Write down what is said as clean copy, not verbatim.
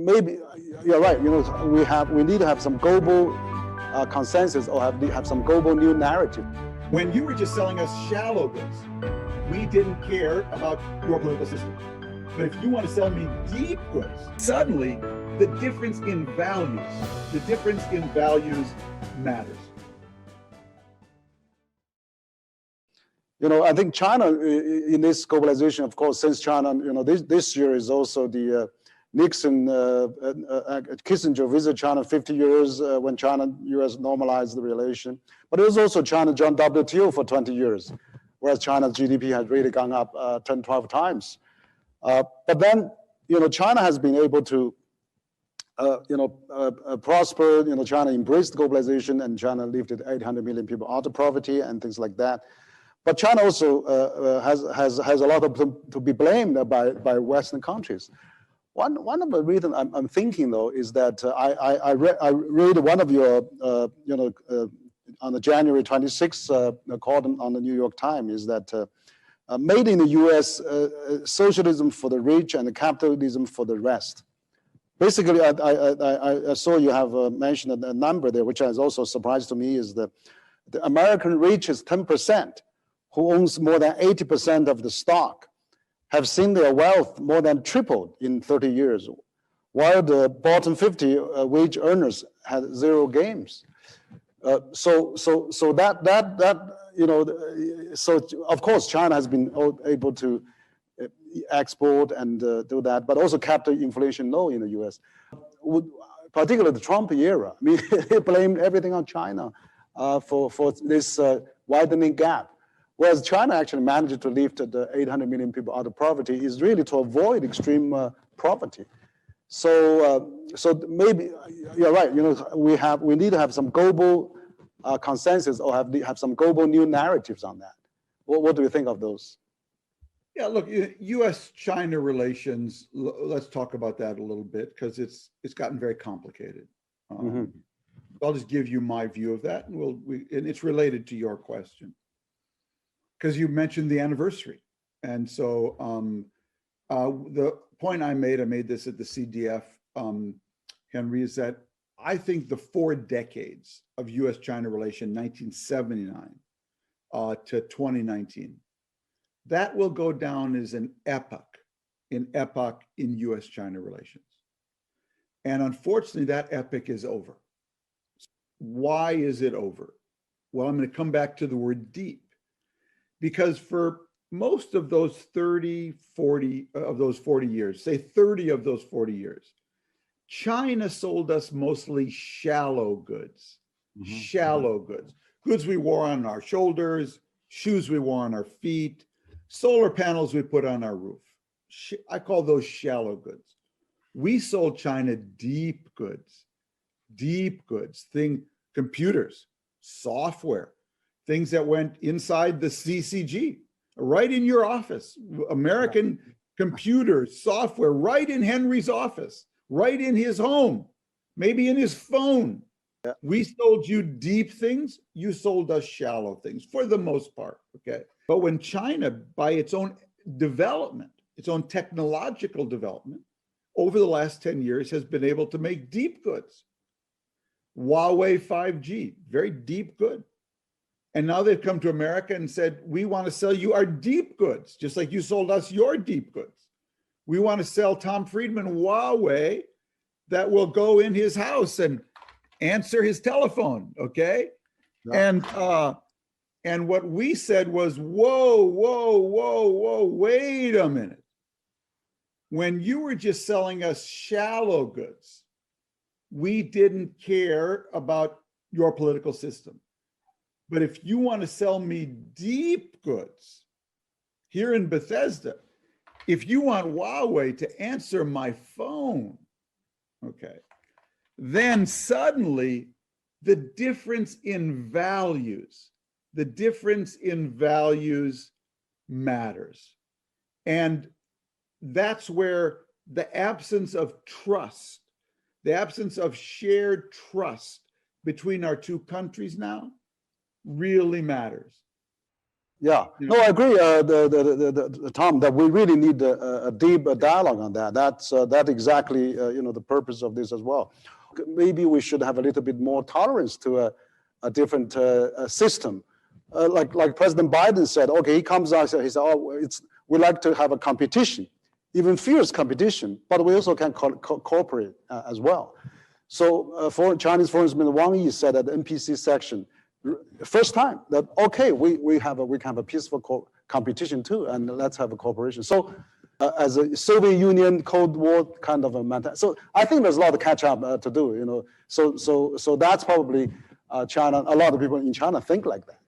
Maybe you're right. We need to have some global consensus or have some global new narrative. When you were just selling us shallow goods, we didn't care about your political system. But if you want to sell me deep goods, suddenly the difference in values matters. I think China in this globalization, of course, since China, this year is also the Nixon, Kissinger visit China 50 years when China-US normalized the relation. But it was also China joined WTO for 20 years, whereas China's GDP has really gone up 10, 12 times. But then, China has been able to, prosper. China embraced globalization, and China lifted 800 million people out of poverty and things like that. But China also has a lot to be blamed by Western countries. One of the reasons I'm thinking, though, is that I read one of your, on the January 26th column on the New York Times, is that made in the U.S., socialism for the rich and capitalism for the rest. Basically, I saw you have mentioned a number there, which is also a surprise to me, is the American rich is 10%, who owns more than 80% of the stock, have seen their wealth more than tripled in 30 years, while the bottom 50 wage earners had zero gains. So of course China has been able to export and do that, but also kept the inflation low in the U.S. Particularly the Trump era, I mean, they blamed everything on China for this widening gap. Whereas China actually managed to lift the 800 million people out of poverty is really to avoid extreme poverty. So maybe you're right. We need to have some global consensus or have some global new narratives on that. What do you think of those? Yeah, look, U.S.-China relations. Let's talk about that a little bit because it's gotten very complicated. I'll just give you my view of that, and it's related to your question. Because you mentioned the anniversary. And so the point I made this at the CDF, Henry, is that I think the 4 decades of US-China relation, 1979 to 2019, that will go down as an epoch in US-China relations. And unfortunately, that epoch is over. Why is it over? Well, I'm going to come back to the word deep. Because for most of those 40 years, say 30 of those 40 years, China sold us mostly shallow goods, shallow goods, goods we wore on our shoulders, shoes we wore on our feet, solar panels we put on our roof. I call those shallow goods. We sold China deep goods, computers, software, things that went inside the CCG, right in your office, American computers, software, right in Henry's office, right in his home, maybe in his phone. Yeah. We sold you deep things, you sold us shallow things for the most part, okay? But when China, by its own development, its own technological development, over the last 10 years has been able to make deep goods. Huawei 5G, very deep good. And now they've come to America and said, we want to sell you our deep goods, just like you sold us your deep goods. We want to sell Tom Friedman Huawei that will go in his house and answer his telephone, okay? Yeah. And what we said was, whoa, wait a minute. When you were just selling us shallow goods, we didn't care about your political system. But if you want to sell me deep goods here in Bethesda, if you want Huawei to answer my phone, okay, then suddenly the difference in values matters. And that's where the absence of trust, the absence of shared trust between our two countries now really matters. Yeah, no, I agree, Tom, that we really need a deep dialogue on that. That's exactly the purpose of this as well. Maybe we should have a little bit more tolerance to a different system. Like President Biden said, okay, he comes out, he said, oh, we like to have a competition, even fierce competition, but we also can cooperate as well. So Chinese Foreign Minister Wang Yi said at the NPC section, first time that, okay, we can have a peaceful competition too, and let's have a cooperation. So as a Soviet Union, Cold War kind of a mentality. So I think there's a lot of catch up to do, So that's probably China, a lot of people in China think like that.